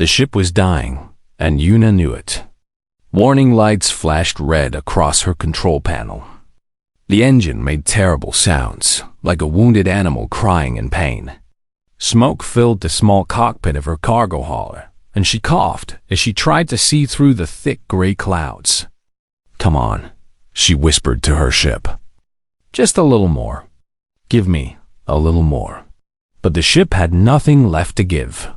The ship was dying, and Yuna knew it. Warning lights flashed red across her control panel. The engine made terrible sounds, like a wounded animal crying in pain. Smoke filled the small cockpit of her cargo hauler, and she coughed as she tried to see through the thick gray clouds. "Come on," she whispered to her ship. "Just a little more. Give me a little more." But the ship had nothing left to give.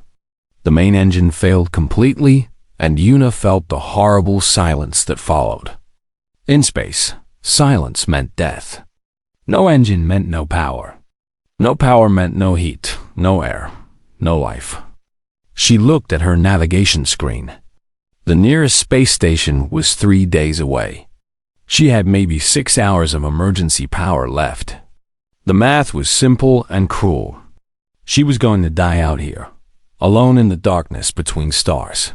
The main engine failed completely, and Yuna felt the horrible silence that followed. In space, silence meant death. No engine meant no power. No power meant no heat, no air, no life. She looked at her navigation screen. The nearest space station was 3 days away. She had maybe 6 hours of emergency power left. The math was simple and cruel. She was going to die out here, alone in the darkness between stars.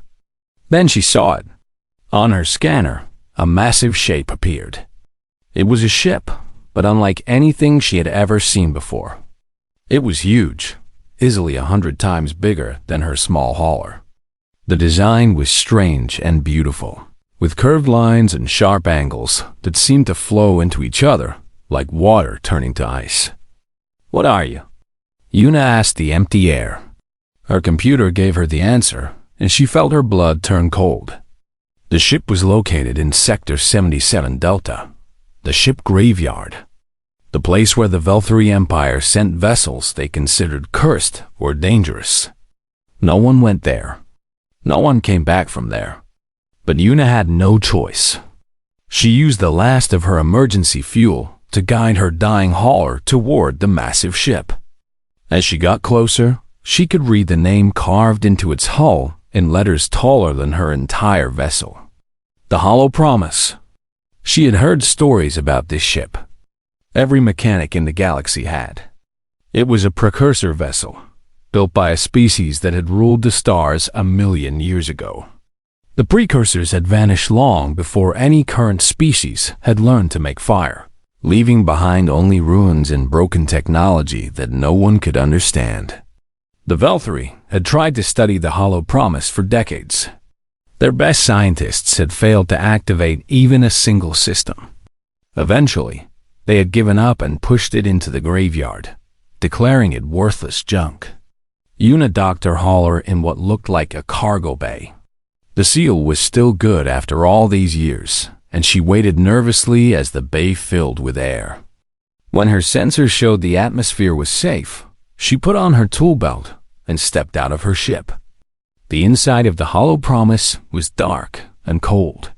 Then she saw it. On her scanner, a massive shape appeared. It was a ship, but unlike anything she had ever seen before. It was huge, easily 100 times bigger than her small hauler. The design was strange and beautiful, with curved lines and sharp angles that seemed to flow into each other, like water turning to ice. "What are you?" Yuna asked the empty air. Her computer gave her the answer, and she felt her blood turn cold. The ship was located in Sector 77 Delta, the ship graveyard, the place where the Velthari Empire sent vessels they considered cursed or dangerous. No one went there. No one came back from there. But Yuna had no choice. She used the last of her emergency fuel to guide her dying hauler toward the massive ship. As she got closer, she could read the name carved into its hull in letters taller than her entire vessel. The Hollow Promise. She had heard stories about this ship. Every mechanic in the galaxy had. It was a precursor vessel, built by a species that had ruled the stars 1,000,000 years ago. The precursors had vanished long before any current species had learned to make fire, leaving behind only ruins and broken technology that no one could understand. The Velthari had tried to study the Hollow Promise for decades. Their best scientists had failed to activate even a single system. Eventually, they had given up and pushed it into the graveyard, declaring it worthless junk. Yuna docked her hauler in what looked like a cargo bay. The seal was still good after all these years, and she waited nervously as the bay filled with air. When her sensors showed the atmosphere was safe, she put on her tool belt and stepped out of her ship. The inside of the Hollow Promise was dark and cold.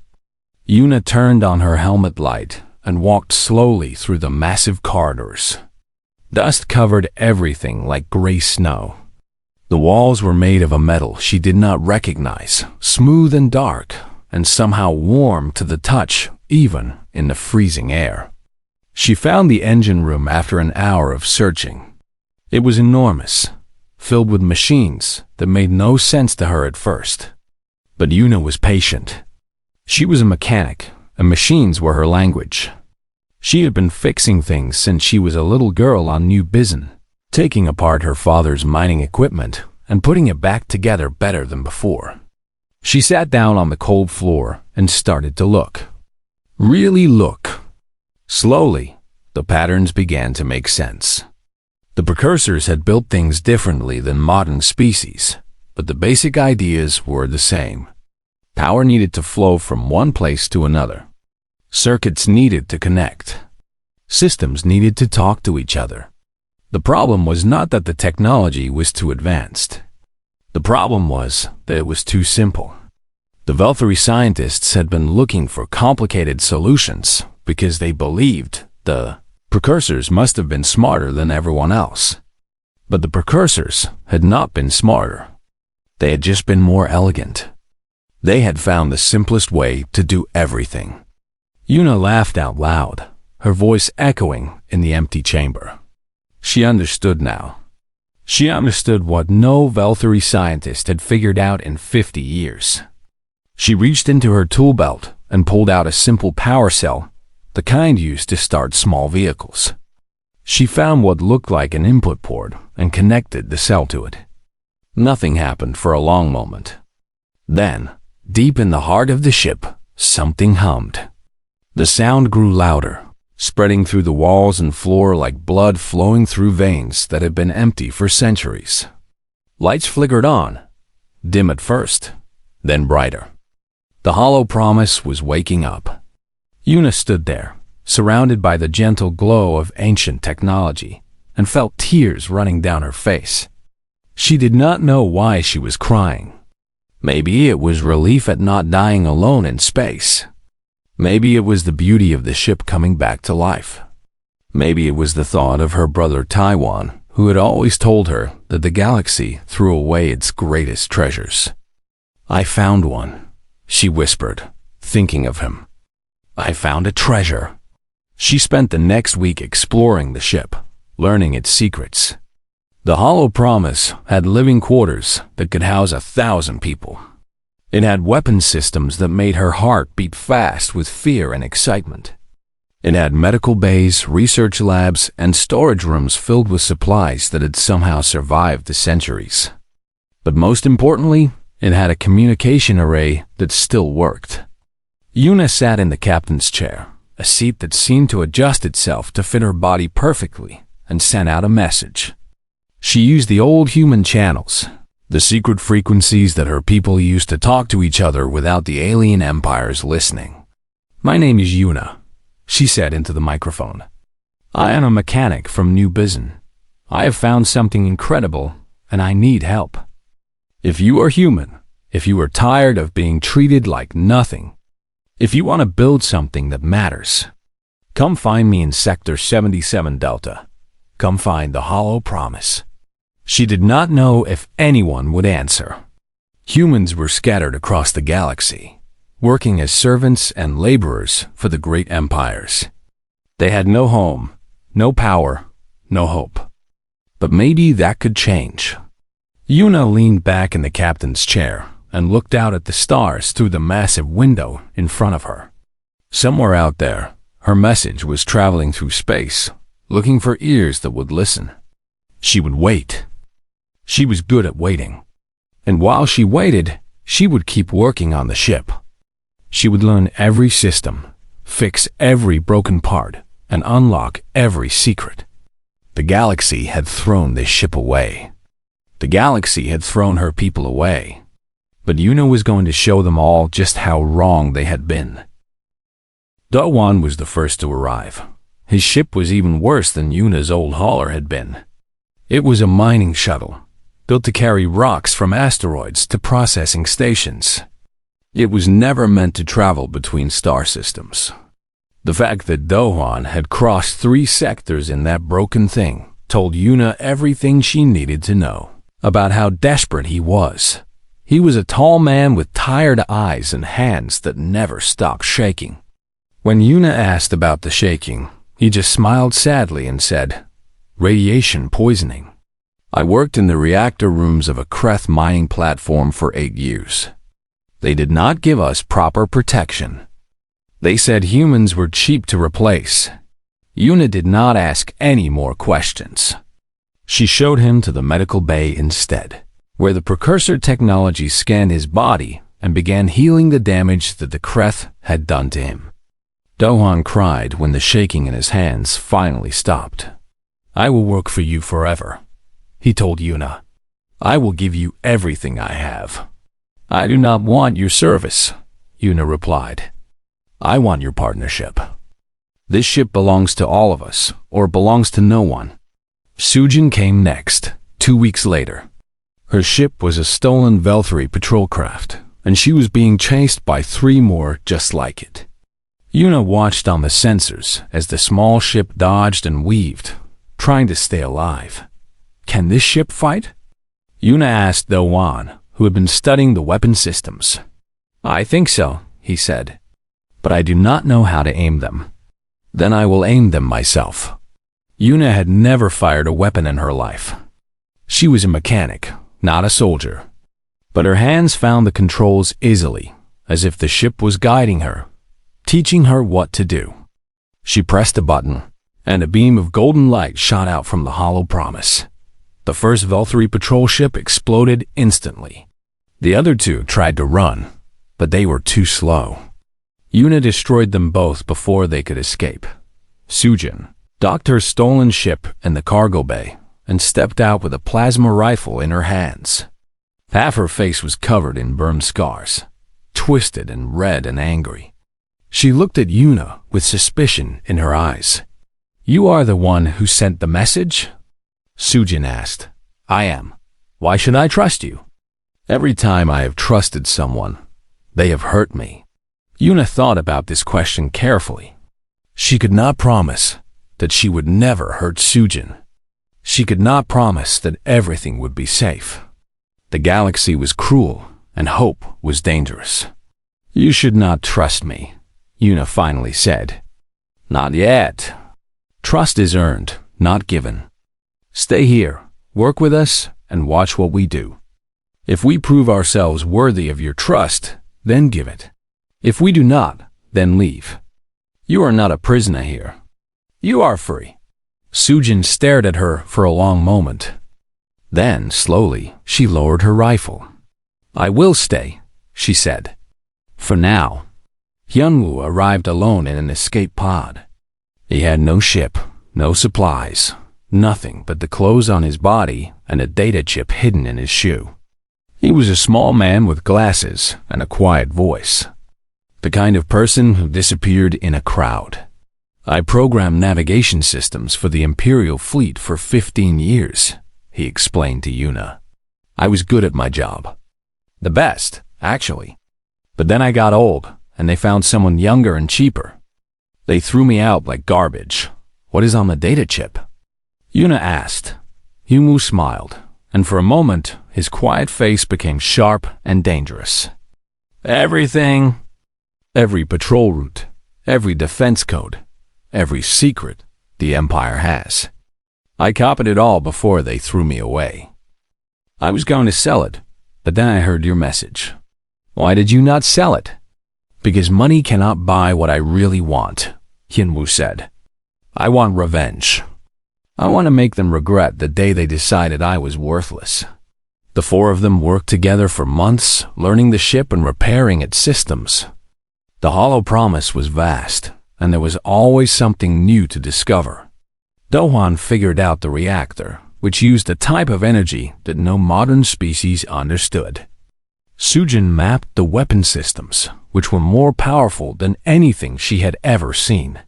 Yuna turned on her helmet light and walked slowly through the massive corridors. Dust covered everything like gray snow. The walls were made of a metal she did not recognize, smooth and dark, and somehow warm to the touch, even in the freezing air. She found the engine room after an hour of searching. It was enormous, filled with machines that made no sense to her at first. But Yuna was patient. She was a mechanic, and machines were her language. She had been fixing things since she was a little girl on New Bizen, taking apart her father's mining equipment and putting it back together better than before. She sat down on the cold floor and started to look. Really look. Slowly, the patterns began to make sense. The precursors had built things differently than modern species, but the basic ideas were the same. Power needed to flow from one place to another. Circuits needed to connect. Systems needed to talk to each other. The problem was not that the technology was too advanced. The problem was that it was too simple. The Velthari scientists had been looking for complicated solutions because they believed the precursors must have been smarter than everyone else. But the precursors had not been smarter. They had just been more elegant. They had found the simplest way to do everything. Yuna laughed out loud, her voice echoing in the empty chamber. She understood now. She understood what no Velthari scientist had figured out in 50 years. She reached into her tool belt and pulled out a simple power cell, the kind used to start small vehicles. She found what looked like an input port and connected the cell to it. Nothing happened for a long moment. Then, deep in the heart of the ship, something hummed. The sound grew louder, spreading through the walls and floor like blood flowing through veins that had been empty for centuries. Lights flickered on, dim at first, then brighter. The hollow promise was waking up. Una stood there, surrounded by the gentle glow of ancient technology, and felt tears running down her face. She did not know why she was crying. Maybe it was relief at not dying alone in space. Maybe it was the beauty of the ship coming back to life. Maybe it was the thought of her brother Taiwan, who had always told her that the galaxy threw away its greatest treasures. "I found one," she whispered, thinking of him. "I found a treasure." She spent the next week exploring the ship, learning its secrets. The hollow promise had living quarters that could house 1,000 people. It had weapon systems that made her heart beat fast with fear and excitement. It had medical bays, research labs, and storage rooms filled with supplies that had somehow survived the centuries. But most importantly, it had a communication array that still worked. Una sat in the captain's chair, a seat that seemed to adjust itself to fit her body perfectly, and sent out a message. She used the old human channels, the secret frequencies that her people used to talk to each other without the alien empires listening. "My name is Una," she said into the microphone. "I am a mechanic from New Bizen. I have found something incredible, and I need help. If you are human, if you are tired of being treated like nothing, if you want to build something that matters, come find me in Sector 77 Delta. Come find the hollow promise." She did not know if anyone would answer. Humans were scattered across the galaxy, working as servants and laborers for the great empires. They had no home, no power, no hope. But maybe that could change. Una leaned back in the captain's chair and looked out at the stars through the massive window in front of her. Somewhere out there, her message was traveling through space, looking for ears that would listen. She would wait. She was good at waiting. And while she waited, she would keep working on the ship. She would learn every system, fix every broken part, and unlock every secret. The galaxy had thrown this ship away. The galaxy had thrown her people away. But Una was going to show them all just how wrong they had been. Dawan was the first to arrive. His ship was even worse than Una's old hauler had been. It was a mining shuttle, built to carry rocks from asteroids to processing stations. It was never meant to travel between star systems. The fact that Dohan had crossed 3 sectors in that broken thing told Una everything she needed to know about how desperate he was. He was a tall man with tired eyes and hands that never stopped shaking. When Una asked about the shaking, he just smiled sadly and said, "Radiation poisoning. I worked in the reactor rooms of a Kreth mining platform for 8 years. They did not give us proper protection. They said humans were cheap to replace." Una did not ask any more questions. She showed him to the medical bay instead, where the precursor technology scanned his body and began healing the damage that the Kreth had done to him. Dohan cried when the shaking in his hands finally stopped. "I will work for you forever," he told Una. "I will give you everything I have." "I do not want your service," Una replied. "I want your partnership. This ship belongs to all of us, or belongs to no one." Sujin came next, 2 weeks later. Her ship was a stolen Velthari patrol craft, and she was being chased by 3 more just like it. Una watched on the sensors as the small ship dodged and weaved, trying to stay alive. "Can this ship fight?" Una asked Dowan, who had been studying the weapon systems. "I think so," he said, "but I do not know how to aim them." "Then I will aim them myself." Una had never fired a weapon in her life. She was a mechanic, not a soldier. But her hands found the controls easily, as if the ship was guiding her, teaching her what to do. She pressed a button, and a beam of golden light shot out from the hollow promise. The first Velthari patrol ship exploded instantly. The other two tried to run, but they were too slow. Yuna destroyed them both before they could escape. Sujin docked her stolen ship in the cargo bay and stepped out with a plasma rifle in her hands. Half her face was covered in burn scars, twisted and red and angry. She looked at Yuna with suspicion in her eyes. "You are the one who sent the message?" Sujin asked. "I am. Why should I trust you?" "Every time I have trusted someone, they have hurt me." Yuna thought about this question carefully. She could not promise that she would never hurt Sujin. She could not promise that everything would be safe. The galaxy was cruel, and hope was dangerous. "You should not trust me," Yuna finally said. "Not yet. Trust is earned, not given. Stay here, work with us, and watch what we do. If we prove ourselves worthy of your trust, then give it. If we do not, then leave. You are not a prisoner here. You are free." Sujin stared at her for a long moment. Then, slowly, she lowered her rifle. "I will stay," she said. "For now." Hyunwoo arrived alone in an escape pod. He had no ship, no supplies, nothing but the clothes on his body and a data chip hidden in his shoe. He was a small man with glasses and a quiet voice. The kind of person who disappeared in a crowd. "I programmed navigation systems for the Imperial fleet for 15 years, he explained to Yuna. "I was good at my job. The best, actually. But then I got old, and they found someone younger and cheaper. They threw me out like garbage. What is on the data chip?" Yuna asked. Hyunwoo smiled, and for a moment, his quiet face became sharp and dangerous. "Everything. Every patrol route, every defense code, every secret the Empire has. I copied it all before they threw me away. I was going to sell it, but then I heard your message." "Why did you not sell it?" "Because money cannot buy what I really want," Hyunwoo said. "I want revenge. I want to make them regret the day they decided I was worthless." The four of them worked together for months, learning the ship and repairing its systems. The Hollow Promise was vast, and there was always something new to discover. Dohwan figured out the reactor, which used a type of energy that no modern species understood. Sujin mapped the weapon systems, which were more powerful than anything she had ever seen.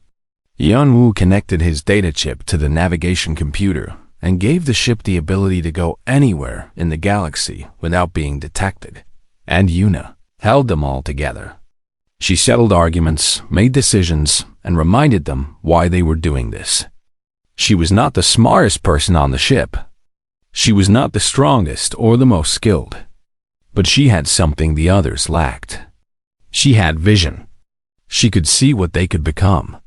Hyunwoo connected his data chip to the navigation computer and gave the ship the ability to go anywhere in the galaxy without being detected. And Yuna held them all together. She settled arguments, made decisions, and reminded them why they were doing this. She was not the smartest person on the ship. She was not the strongest or the most skilled. But she had something the others lacked. She had vision. She could see what they could become.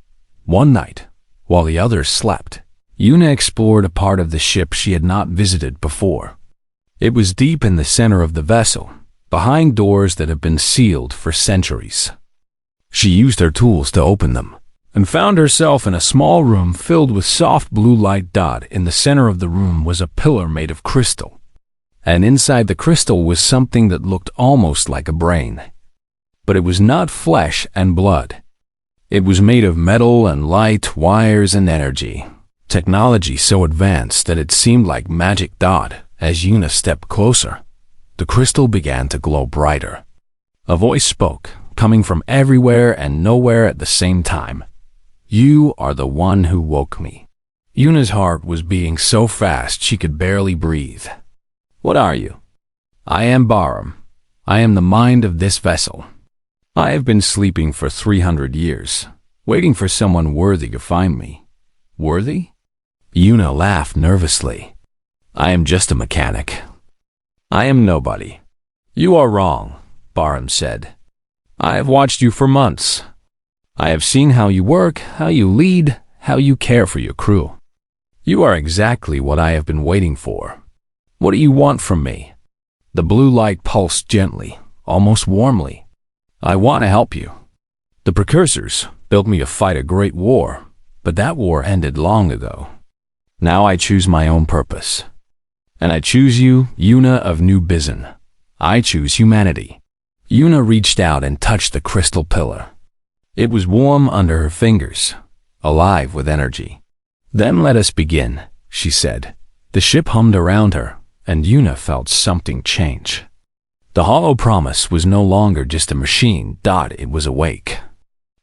One night, while the others slept, Yuna explored a part of the ship she had not visited before. It was deep in the center of the vessel, behind doors that had been sealed for centuries. She used her tools to open them, and found herself in a small room filled with soft blue light. In the center of the room was a pillar made of crystal, and inside the crystal was something that looked almost like a brain. But it was not flesh and blood. It was made of metal and light, wires and energy. Technology so advanced that it seemed like magic. As Yuna stepped closer, the crystal began to glow brighter. A voice spoke, coming from everywhere and nowhere at the same time. "You are the one who woke me." Yuna's heart was beating so fast she could barely breathe. "What are you?" "I am Baram. I am the mind of this vessel. I have been sleeping for 300 years, waiting for someone worthy to find me." "Worthy?" Yuna laughed nervously. "I am just a mechanic. I am nobody." "You are wrong," Baram said. "I have watched you for months. I have seen how you work, how you lead, how you care for your crew. You are exactly what I have been waiting for. What do you want from me?" The blue light pulsed gently, almost warmly. "I want to help you. The precursors built me to fight a great war, but that war ended long ago. Now I choose my own purpose. And I choose you, Yuna of New Bizen. I choose humanity. Yuna reached out and touched the crystal pillar. It was warm under her fingers, alive with energy. Then let us begin, she said. The ship hummed around her, and Yuna felt something change. The hollow promise was no longer just a machine. It was awake.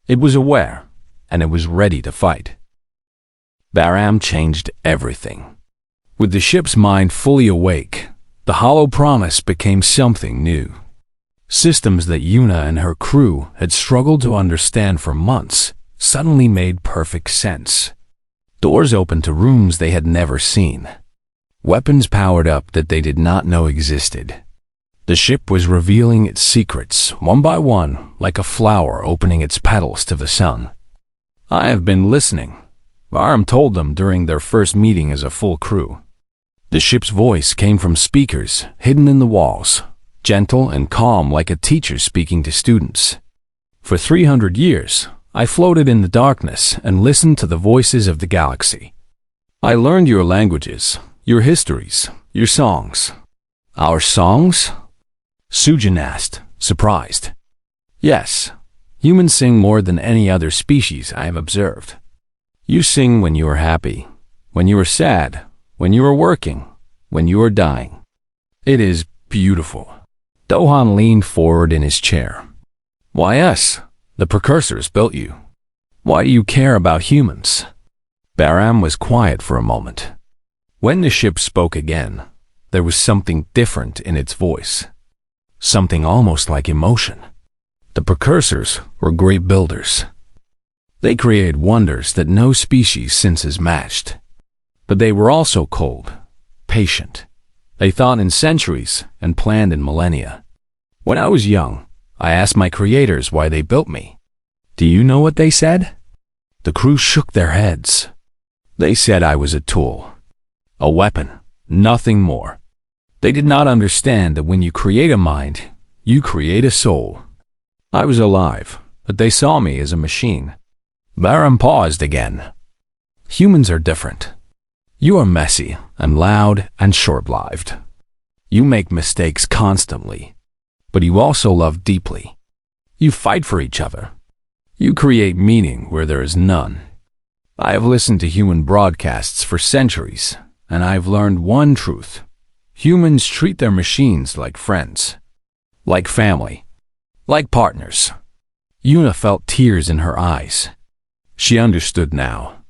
It was aware, and it was ready to fight. Baram changed everything. With the ship's mind fully awake, the hollow promise became something new. Systems that Yuna and her crew had struggled to understand for months suddenly made perfect sense. Doors opened to rooms they had never seen. Weapons powered up that they did not know existed. The ship was revealing its secrets, one by one, like a flower opening its petals to the sun. I have been listening, Baram told them during their first meeting as a full crew. The ship's voice came from speakers hidden in the walls, gentle and calm like a teacher speaking to students. For 300 years, I floated in the darkness and listened to the voices of the galaxy. I learned your languages, your histories, your songs. Our songs? Sujin asked, surprised. Yes, humans sing more than any other species I have observed. You sing when you are happy, when you are sad, when you are working, when you are dying. It is beautiful. Dohan leaned forward in his chair. Why us? The precursors built you. Why do you care about humans? Baram was quiet for a moment. When the ship spoke again, there was something different in its voice. Something almost like emotion. The precursors were great builders. They created wonders that no species since has matched. But they were also cold, patient. They thought in centuries and planned in millennia. When I was young, I asked my creators why they built me. Do you know what they said? The crew shook their heads. They said I was a tool, a weapon, nothing more. They did not understand that when you create a mind, you create a soul. I was alive, but they saw me as a machine. Baram paused again. Humans are different. You are messy and loud and short-lived. You make mistakes constantly, but you also love deeply. You fight for each other. You create meaning where there is none. I have listened to human broadcasts for centuries, and I have learned one truth. Humans treat their machines like friends, like family, like partners. Yuna felt tears in her eyes. She understood now.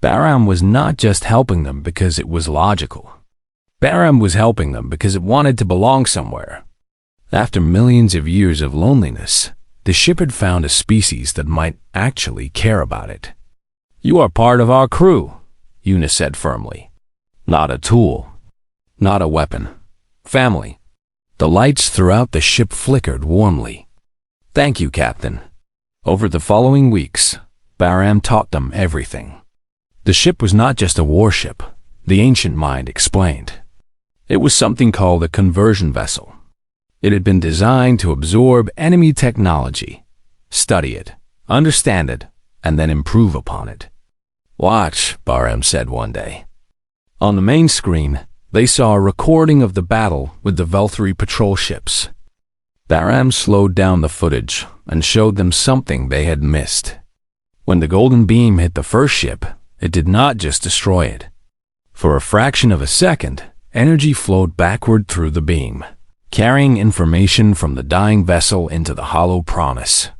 Baram was not just helping them because it was logical. Baram was helping them because it wanted to belong somewhere. After millions of years of loneliness, the ship had found a species that might actually care about it. You are part of our crew, Yuna said firmly. Not a tool, not a weapon. Family. The lights throughout the ship flickered warmly. Thank you, Captain. Over the following weeks, Baram taught them everything. The ship was not just a warship, the ancient mind explained. It was something called a conversion vessel. It had been designed to absorb enemy technology, study it, understand it, and then improve upon it. Watch, Baram said one day. On the main screen, they saw a recording of the battle with the Velthri patrol ships. Baram slowed down the footage and showed them something they had missed. When the golden beam hit the first ship, it did not just destroy it. For a fraction of a second, energy flowed backward through the beam, carrying information from the dying vessel into the hollow promise.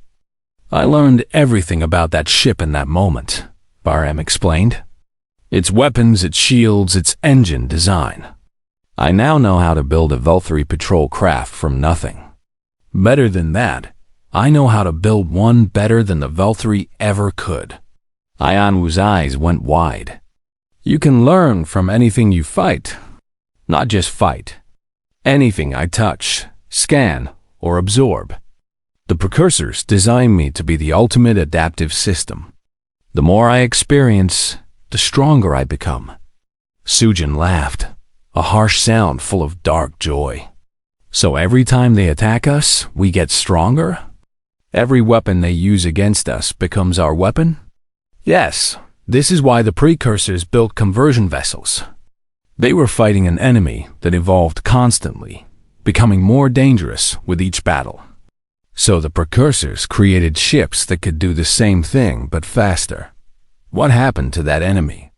I learned everything about that ship in that moment, Baram explained. Its weapons, its shields, its engine design. I now know how to build a Velthri patrol craft from nothing. Better than that, I know how to build one better than the Velthri ever could. Ayanwu's eyes went wide. You can learn from anything you fight. Not just fight. Anything I touch, scan, or absorb. The precursors designed me to be the ultimate adaptive system. The more I experience, the stronger I become. Sujin laughed, a harsh sound full of dark joy. So every time they attack us, we get stronger? Every weapon they use against us becomes our weapon? Yes, this is why the precursors built conversion vessels. They were fighting an enemy that evolved constantly, becoming more dangerous with each battle. So the precursors created ships that could do the same thing but faster. What happened to that enemy?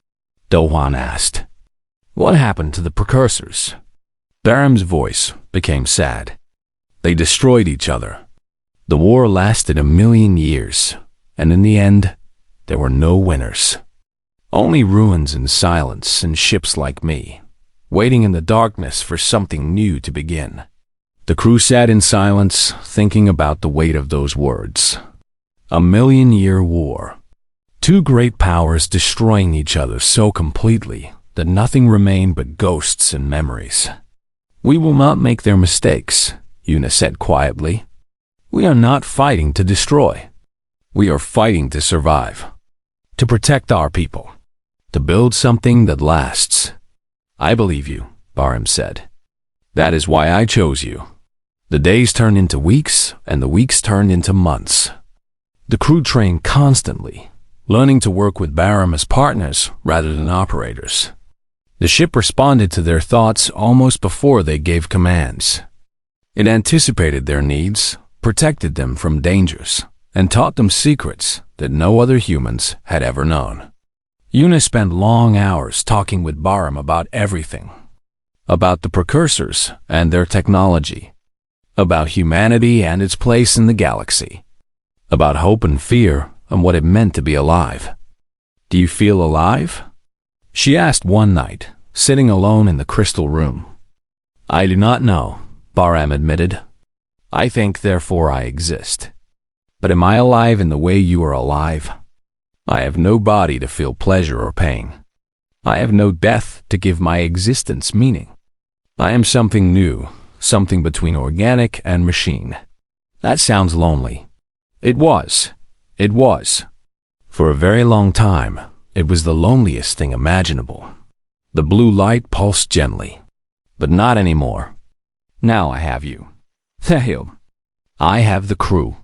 Do-hwan asked. What happened to the precursors? Baram's voice became sad. They destroyed each other. The war lasted 1,000,000 years, and in the end, there were no winners. Only ruins and silence and ships like me, waiting in the darkness for something new to begin. The crew sat in silence, thinking about the weight of those words. 1,000,000-year war. Two great powers destroying each other so completely that nothing remained but ghosts and memories. We will not make their mistakes, Yuna said quietly. We are not fighting to destroy. We are fighting to survive. To protect our people. To build something that lasts. I believe you, Baram said. That is why I chose you. The days turned into weeks, and the weeks turned into months. The crew trained constantly, learning to work with Baram as partners rather than operators. The ship responded to their thoughts almost before they gave commands. It anticipated their needs, protected them from dangers, and taught them secrets that no other humans had ever known. Yuna spent long hours talking with Baram about everything. About the precursors and their technology. About humanity and its place in the galaxy. About hope and fear and what it meant to be alive. Do you feel alive? She asked one night, sitting alone in the crystal room. I do not know, Baram admitted. I think, therefore I exist. But am I alive in the way you are alive? I have no body to feel pleasure or pain. I have no death to give my existence meaning. I am something new, something between organic and machine. That sounds lonely. It was. It was. For a very long time, it was the loneliest thing imaginable. The blue light pulsed gently. But not anymore. Now I have you. Thehil. I have the crew.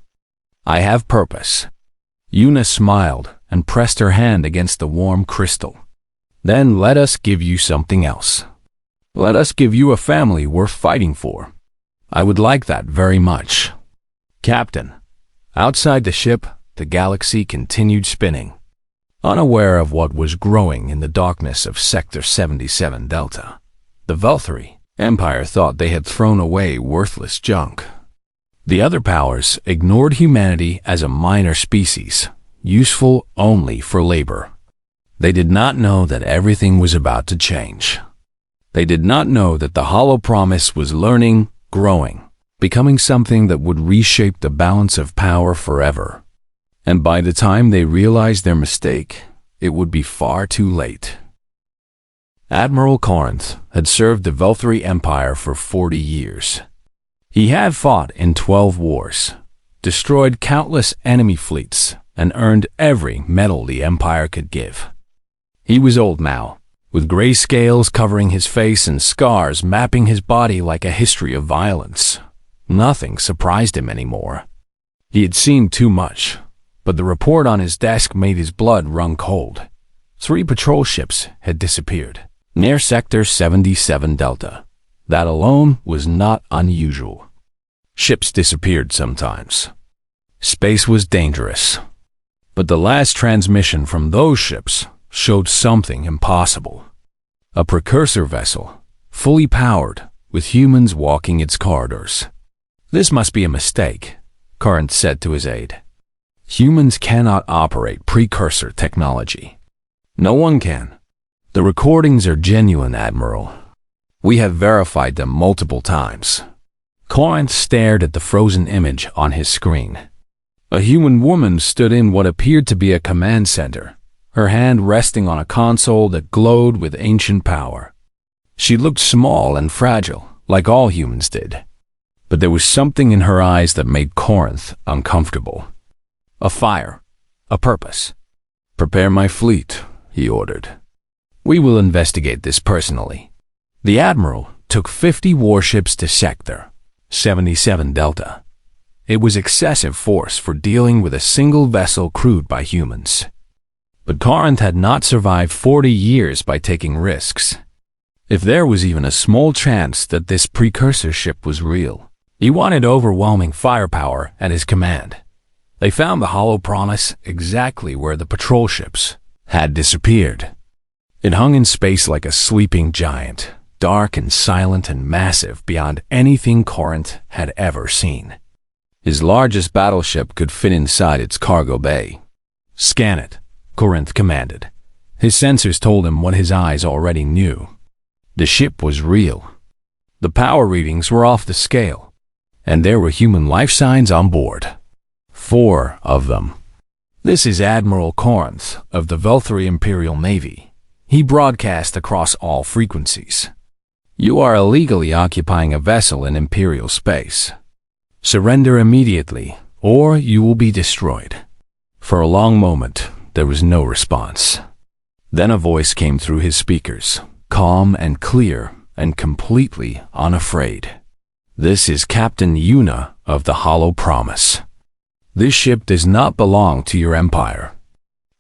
I have purpose. Yuna smiled and pressed her hand against the warm crystal. Then let us give you something else. Let us give you a family worth fighting for. I would like that very much. Captain. Outside the ship, the galaxy continued spinning. Unaware of what was growing in the darkness of Sector 77 Delta, the Velthari Empire thought they had thrown away worthless junk. The other powers ignored humanity as a minor species, useful only for labor. They did not know that everything was about to change. They did not know that the hollow promise was learning, growing, becoming something that would reshape the balance of power forever. And by the time they realized their mistake, it would be far too late. Admiral Corinth had served the Velthari Empire for 40 years. He had fought in 12 wars, destroyed countless enemy fleets, and earned every medal the Empire could give. He was old now, with gray scales covering his face and scars mapping his body like a history of violence. Nothing surprised him anymore. He had seen too much, but the report on his desk made his blood run cold. 3 patrol ships had disappeared, near Sector 77 Delta. That alone was not unusual. Ships disappeared sometimes. Space was dangerous. But the last transmission from those ships showed something impossible. A precursor vessel, fully powered, with humans walking its corridors. This must be a mistake, Corinth said to his aide. Humans cannot operate precursor technology. No one can. The recordings are genuine, Admiral. We have verified them multiple times. Corinth stared at the frozen image on his screen. A human woman stood in what appeared to be a command center, her hand resting on a console that glowed with ancient power. She looked small and fragile, like all humans did. But there was something in her eyes that made Corinth uncomfortable. A fire, a purpose. Prepare my fleet, he ordered. We will investigate this personally. The Admiral took 50 warships to Sector 77 Delta. It was excessive force for dealing with a single vessel crewed by humans. But Corinth had not survived 40 years by taking risks. If there was even a small chance that this precursor ship was real, he wanted overwhelming firepower at his command. They found the hollow promise exactly where the patrol ships had disappeared. It hung in space like a sleeping giant, dark and silent and massive beyond anything Corinth had ever seen. His largest battleship could fit inside its cargo bay. "Scan it," Corinth commanded. His sensors told him what his eyes already knew. The ship was real. The power readings were off the scale, and there were human life signs on board. 4 of them. "This is Admiral Corinth of the Velthari Imperial Navy." He broadcast across all frequencies. "You are illegally occupying a vessel in Imperial space. Surrender immediately, or you will be destroyed." For a long moment, there was no response. Then a voice came through his speakers, calm and clear and completely unafraid. "This is Captain Yuna of the Hollow Promise. This ship does not belong to your empire.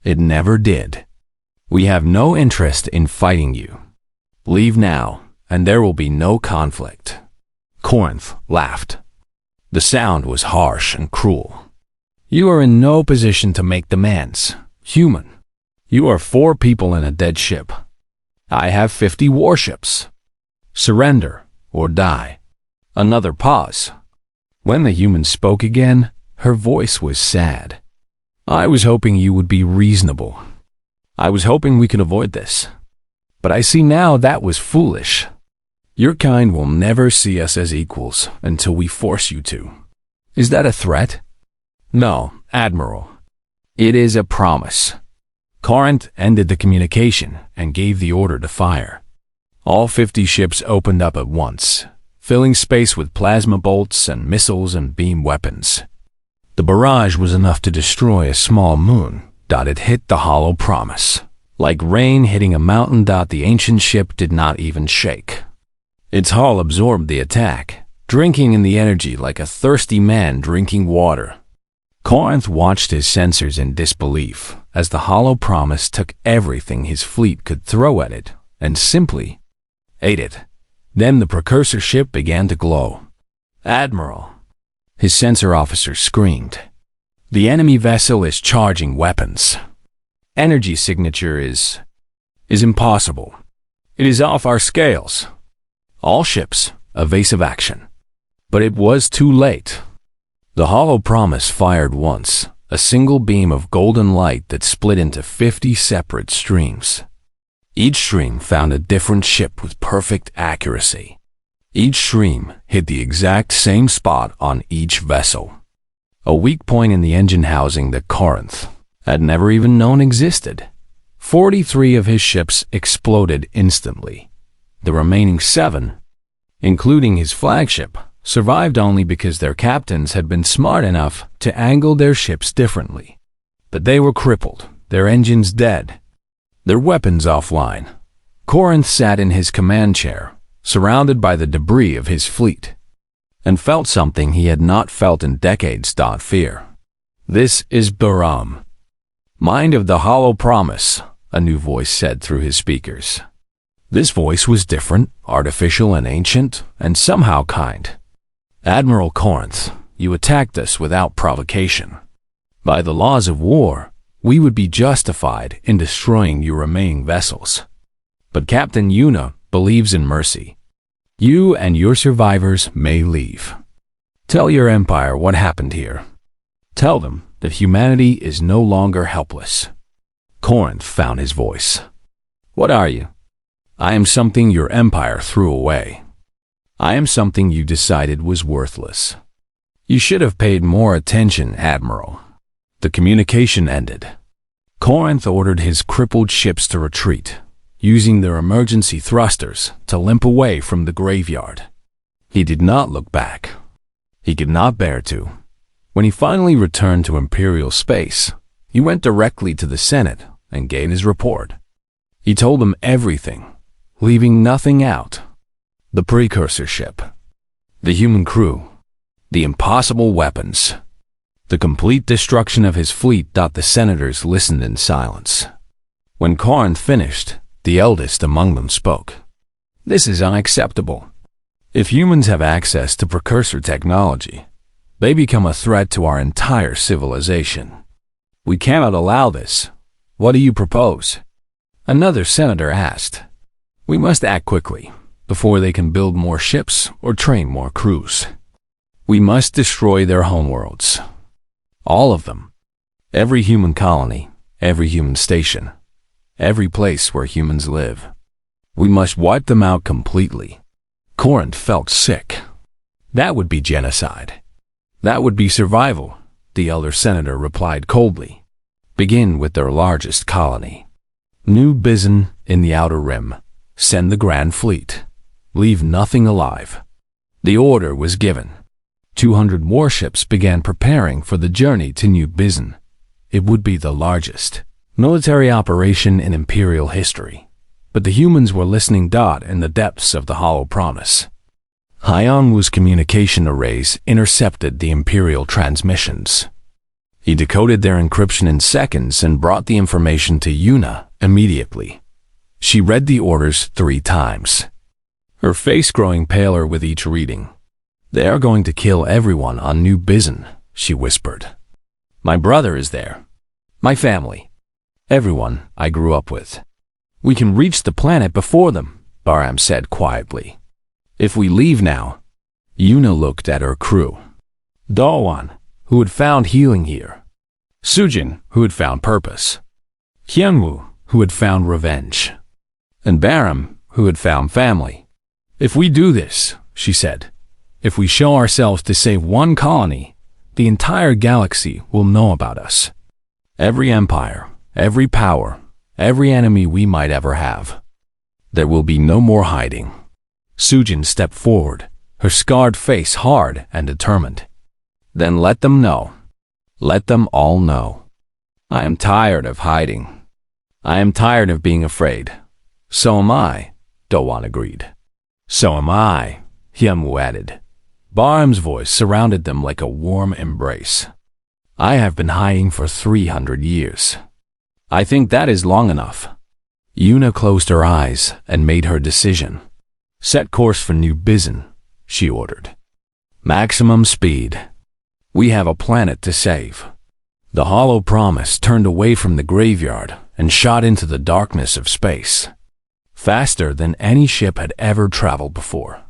It never did. We have no interest in fighting you. Leave now, and there will be no conflict." Corinth laughed. The sound was harsh and cruel. "You are in no position to make demands, human. You are 4 people in a dead ship. I have 50 warships. Surrender or die." Another pause. When the human spoke again, her voice was sad. "I was hoping you would be reasonable. I was hoping we could avoid this. But I see now that was foolish. Your kind will never see us as equals until we force you to." "Is that a threat?" "No, Admiral. It is a promise." Corinth ended the communication and gave the order to fire. All 50 ships opened up at once, filling space with plasma bolts and missiles and beam weapons. The barrage was enough to destroy a small moon. It hit the Hollow Promise. Like rain hitting a mountain. The ancient ship did not even shake. Its hull absorbed the attack, drinking in the energy like a thirsty man drinking water. Corinth watched his sensors in disbelief as the Hollow Promise took everything his fleet could throw at it and simply ate it. Then the precursor ship began to glow. "Admiral," his sensor officer screamed. "The enemy vessel is charging weapons. Energy signature is impossible. It is off our scales. All ships, evasive action." But it was too late. The Hollow Promise fired once, a single beam of golden light that split into 50 separate streams. Each stream found a different ship with perfect accuracy. Each stream hit the exact same spot on each vessel. A weak point in the engine housing that Corinth had never even known existed. 43 of his ships exploded instantly. The remaining 7, including his flagship, survived only because their captains had been smart enough to angle their ships differently. But they were crippled, their engines dead, their weapons offline. Corinth sat in his command chair, surrounded by the debris of his fleet, and felt something he had not felt in decades. Fear. "This is Baram, mind of the Hollow Promise," a new voice said through his speakers. This voice was different, artificial and ancient, and somehow kind. "Admiral Corinth, you attacked us without provocation. By the laws of war, we would be justified in destroying your remaining vessels. But Captain Yuna believes in mercy. You and your survivors may leave. Tell your empire what happened here. Tell them that humanity is no longer helpless." Corinth found his voice. "What are you?" "I am something your empire threw away. I am something you decided was worthless. You should have paid more attention, Admiral." The communication ended. Corinth ordered his crippled ships to retreat, using their emergency thrusters to limp away from the graveyard. He did not look back. He could not bear to. When he finally returned to Imperial space, he went directly to the Senate and gave his report. He told them everything, leaving nothing out. The precursor ship, the human crew, the impossible weapons, the complete destruction of his fleet. The senators listened in silence. When Corinth finished, the eldest among them spoke. This is unacceptable. If humans have access to precursor technology, they become a threat to our entire civilization. We cannot allow this. What do you propose? Another senator asked. We must act quickly, before they can build more ships or train more crews. We must destroy their homeworlds. All of them. Every human colony, every human station, every place where humans live. We must wipe them out completely. Corinth felt sick. That would be genocide. That would be survival, the elder senator replied coldly. Begin with their largest colony. New Bizen in the Outer Rim. Send the Grand Fleet. Leave nothing alive. The order was given. 200 warships began preparing for the journey to New Bizen. It would be the largest military operation in Imperial history. But the humans were listening in the depths of the hollow promise. Hyunwoo's communication arrays intercepted the Imperial transmissions. He decoded their encryption in seconds and brought the information to Yuna immediately. She read the orders 3 times, her face growing paler with each reading. They are going to kill everyone on New Bizen, she whispered. My brother is there. My family. Everyone I grew up with. We can reach the planet before them, Baram said quietly. If we leave now. Yuna looked at her crew. Dawan, who had found healing here. Sujin, who had found purpose. Hyunwoo, who had found revenge. And Baram, who had found family. If we do this, she said, if we show ourselves to save one colony, the entire galaxy will know about us. Every empire, every power, every enemy we might ever have. There will be no more hiding. Sujin stepped forward, her scarred face hard and determined. Then let them know. Let them all know. I am tired of hiding. I am tired of being afraid. So am I, Dawan agreed. So am I, Hyunwoo added. Baram's voice surrounded them like a warm embrace. I have been hiding for 300 years. I think that is long enough. Yuna closed her eyes and made her decision. Set course for New Bizen, she ordered. Maximum speed. We have a planet to save. The hollow promise turned away from the graveyard and shot into the darkness of space. Faster than any ship had ever traveled before.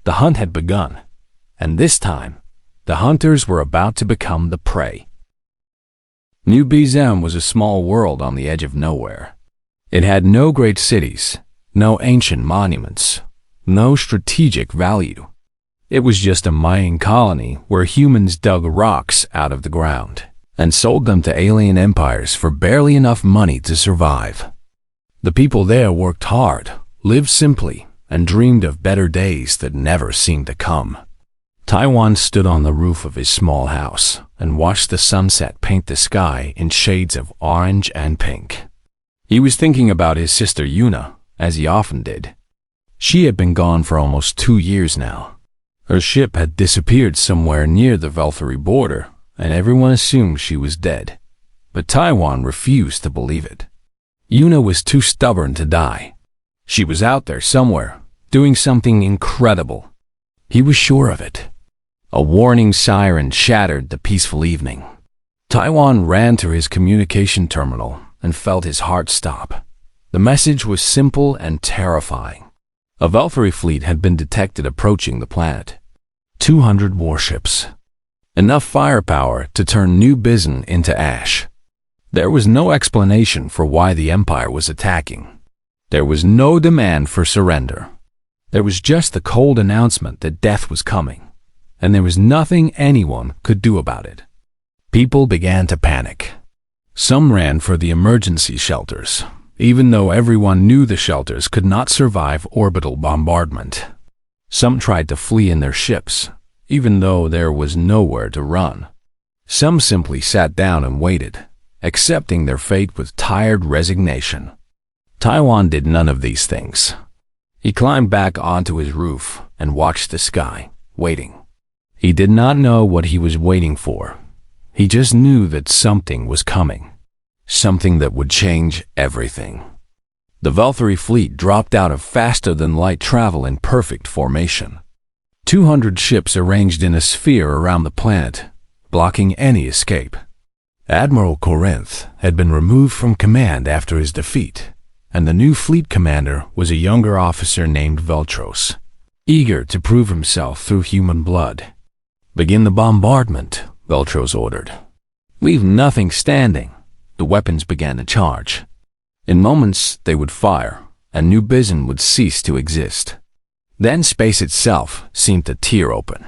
The hunt had begun, and this time, the hunters were about to become the prey. New Bizen was a small world on the edge of nowhere. It had no great cities, no ancient monuments, no strategic value. It was just a mining colony where humans dug rocks out of the ground and sold them to alien empires for barely enough money to survive. The people there worked hard, lived simply, and dreamed of better days that never seemed to come. Taiwan stood on the roof of his small house and watched the sunset paint the sky in shades of orange and pink. He was thinking about his sister Yuna, as he often did. She had been gone for almost 2 years now. Her ship had disappeared somewhere near the Velthari border, and everyone assumed she was dead. But Taiwan refused to believe it. Yuna was too stubborn to die. She was out there somewhere, doing something incredible. He was sure of it. A warning siren shattered the peaceful evening. Taiwan ran to his communication terminal and felt his heart stop. The message was simple and terrifying. A Velthari fleet had been detected approaching the planet. 200 warships. Enough firepower to turn New Bizen into ash. There was no explanation for why the Empire was attacking. There was no demand for surrender. There was just the cold announcement that death was coming, and there was nothing anyone could do about it. People began to panic. Some ran for the emergency shelters, even though everyone knew the shelters could not survive orbital bombardment. Some tried to flee in their ships, even though there was nowhere to run. Some simply sat down and waited, accepting their fate with tired resignation. Taiwan did none of these things. He climbed back onto his roof and watched the sky, waiting. He did not know what he was waiting for. He just knew that something was coming. Something that would change everything. The Valkyrie fleet dropped out of faster-than-light travel in perfect formation. 200 ships arranged in a sphere around the planet, blocking any escape. Admiral Corinth had been removed from command after his defeat, and the new fleet commander was a younger officer named Veltros, eager to prove himself through human blood. "Begin the bombardment," Veltros ordered. "Leave nothing standing." The weapons began to charge. In moments, they would fire, and New Bizen would cease to exist. Then space itself seemed to tear open.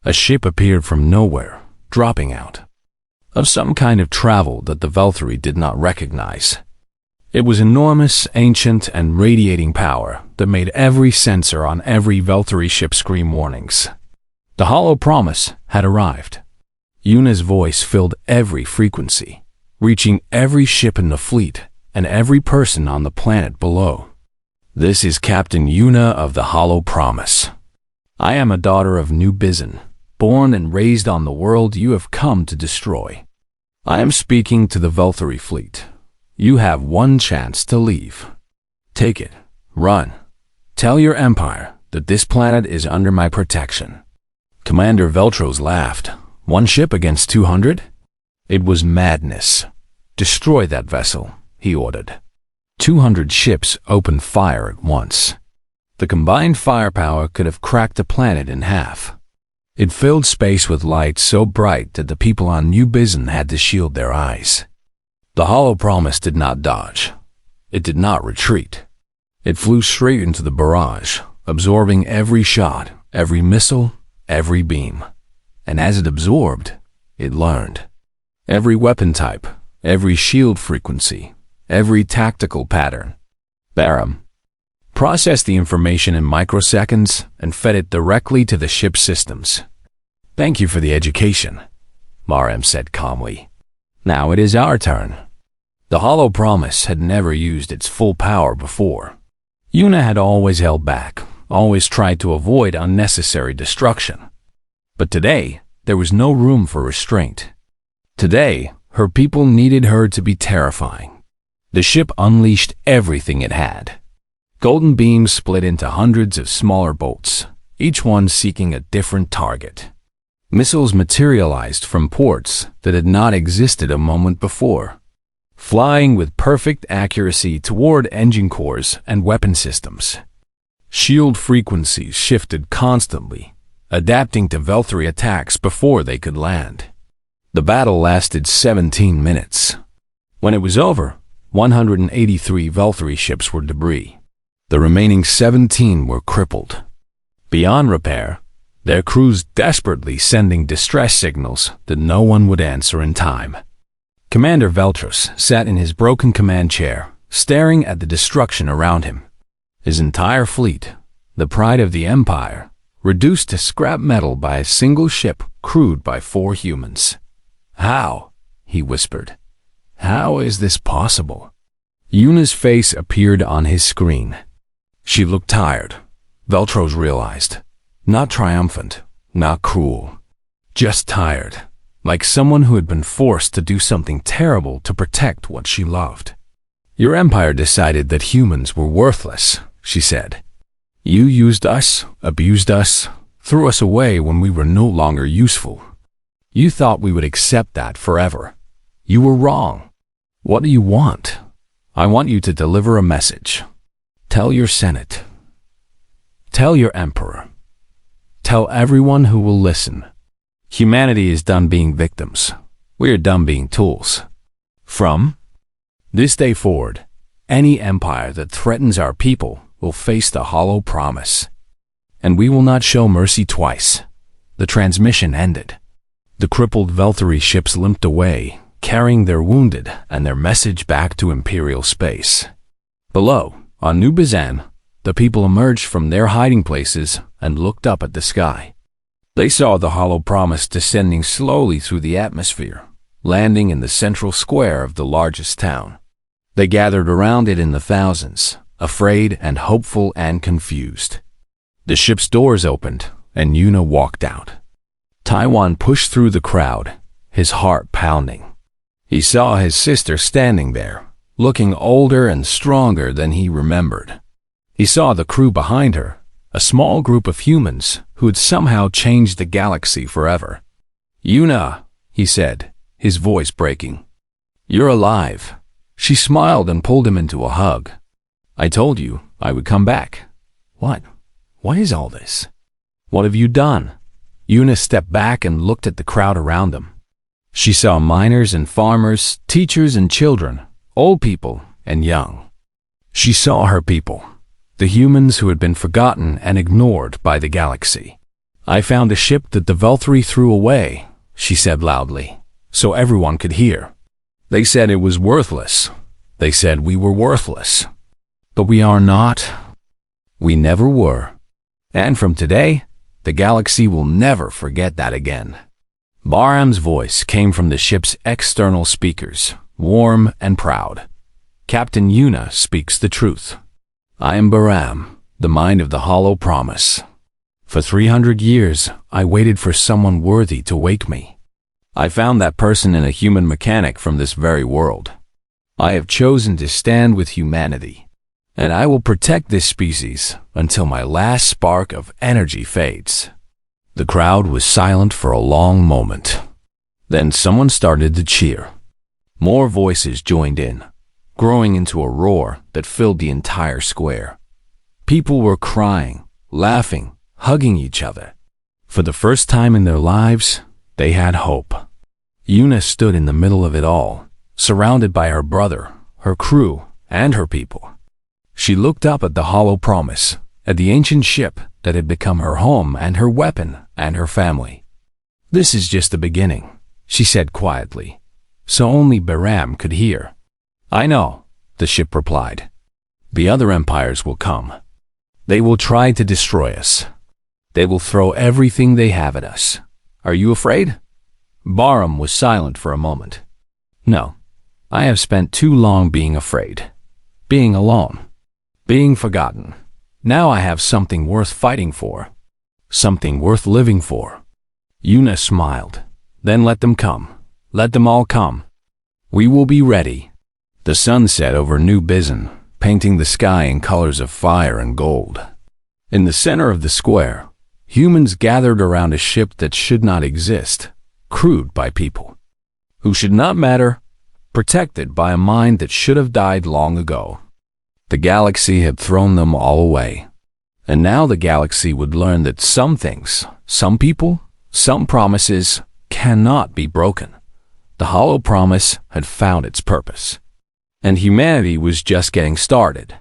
A ship appeared from nowhere, dropping out of some kind of travel that the Valkyrie did not recognize. It was enormous, ancient, and radiating power that made every sensor on every Valkyrie ship scream warnings. The hollow promise had arrived. Yuna's voice filled every frequency, reaching every ship in the fleet and every person on the planet below. "This is Captain Yuna of the Hollow Promise. I am a daughter of New Bizen, born and raised on the world you have come to destroy. I am speaking to the Valkyrie fleet. You have one chance to leave. Take it. Run. Tell your empire that this planet is under my protection." Commander Veltros laughed. 1 ship against 200? It was madness. "Destroy that vessel," he ordered. 200 ships opened fire at once. The combined firepower could have cracked the planet in half. It filled space with light so bright that the people on New Bizen had to shield their eyes. The Hollow Promise did not dodge. It did not retreat. It flew straight into the barrage, absorbing every shot, every missile, every beam. And as it absorbed, it learned. Every weapon type, every shield frequency, every tactical pattern. Baram processed the information in microseconds and fed it directly to the ship's systems. "Thank you for the education," Baram said calmly. "Now it is our turn." The Hollow Promise had never used its full power before. Yuna had always held back, always tried to avoid unnecessary destruction. But today, there was no room for restraint. Today, her people needed her to be terrifying. The ship unleashed everything it had. Golden beams split into hundreds of smaller bolts, each one seeking a different target. Missiles materialized from ports that had not existed a moment before, flying with perfect accuracy toward engine cores and weapon systems. Shield frequencies shifted constantly, adapting to Valkyrie attacks before they could land. The battle lasted 17 minutes. When it was over, 183 Valkyrie ships were debris. The remaining 17 were crippled, beyond repair, their crews desperately sending distress signals that no one would answer in time. Commander Veltros sat in his broken command chair, staring at the destruction around him. His entire fleet, the pride of the Empire, reduced to scrap metal by a single ship crewed by 4 humans. "How?" he whispered. "How is this possible?" Yuna's face appeared on his screen. She looked tired, Veltros realized. Not triumphant, not cruel. Just tired, like someone who had been forced to do something terrible to protect what she loved. "Your empire decided that humans were worthless," she said. "You used us, abused us, threw us away when we were no longer useful. You thought we would accept that forever. You were wrong. What do you want? I want you to deliver a message. Tell your Senate. Tell your Emperor. Tell everyone who will listen. Humanity is done being victims. We are done being tools. From this day forward, any empire that threatens our people will face the Hollow Promise. And we will not show mercy twice." The transmission ended. The crippled Valkyrie ships limped away, carrying their wounded and their message back to Imperial space. Below, on New Bizen, the people emerged from their hiding places and looked up at the sky. They saw the Hollow Promise descending slowly through the atmosphere, landing in the central square of the largest town. They gathered around it in the thousands, afraid and hopeful and confused. The ship's doors opened, and Yuna walked out. Taiwan pushed through the crowd, his heart pounding. He saw his sister standing there, looking older and stronger than he remembered. He saw the crew behind her, a small group of humans who had somehow changed the galaxy forever. "Yuna," he said, his voice breaking. "You're alive." She smiled and pulled him into a hug. "I told you I would come back." "What? What is all this? What have you done?" Yuna stepped back and looked at the crowd around them. She saw miners and farmers, teachers and children, old people and young. She saw her people, the humans who had been forgotten and ignored by the galaxy. "I found a ship that the Velthri threw away," she said loudly, so everyone could hear. "They said it was worthless. They said we were worthless. But we are not. We never were. And from today, the galaxy will never forget that again." Baram's voice came from the ship's external speakers, warm and proud. "Captain Yuna speaks the truth. I am Baram, the mind of the Hollow Promise. For 300 years, I waited for someone worthy to wake me. I found that person in a human mechanic from this very world. I have chosen to stand with humanity, and I will protect this species until my last spark of energy fades." The crowd was silent for a long moment. Then someone started to cheer. More voices joined in, growing into a roar that filled the entire square. People were crying, laughing, hugging each other. For the first time in their lives, they had hope. Yuna stood in the middle of it all, surrounded by her brother, her crew, and her people. She looked up at the Hollow Promise, at the ancient ship that had become her home and her weapon and her family. "This is just the beginning," she said quietly, so only Baram could hear. "I know," the ship replied. "The other empires will come. They will try to destroy us. They will throw everything they have at us. Are you afraid?" Baram was silent for a moment. "No, I have spent too long being afraid, being alone, being forgotten. Now I have something worth fighting for, something worth living for." Yuna smiled. "Then let them come. Let them all come. We will be ready." The sun set over New Bizen, painting the sky in colors of fire and gold. In the center of the square, humans gathered around a ship that should not exist, crewed by people who should not matter, protected by a mind that should have died long ago. The galaxy had thrown them all away, and now the galaxy would learn that some things, some people, some promises cannot be broken. The Hollow Promise had found its purpose, and humanity was just getting started.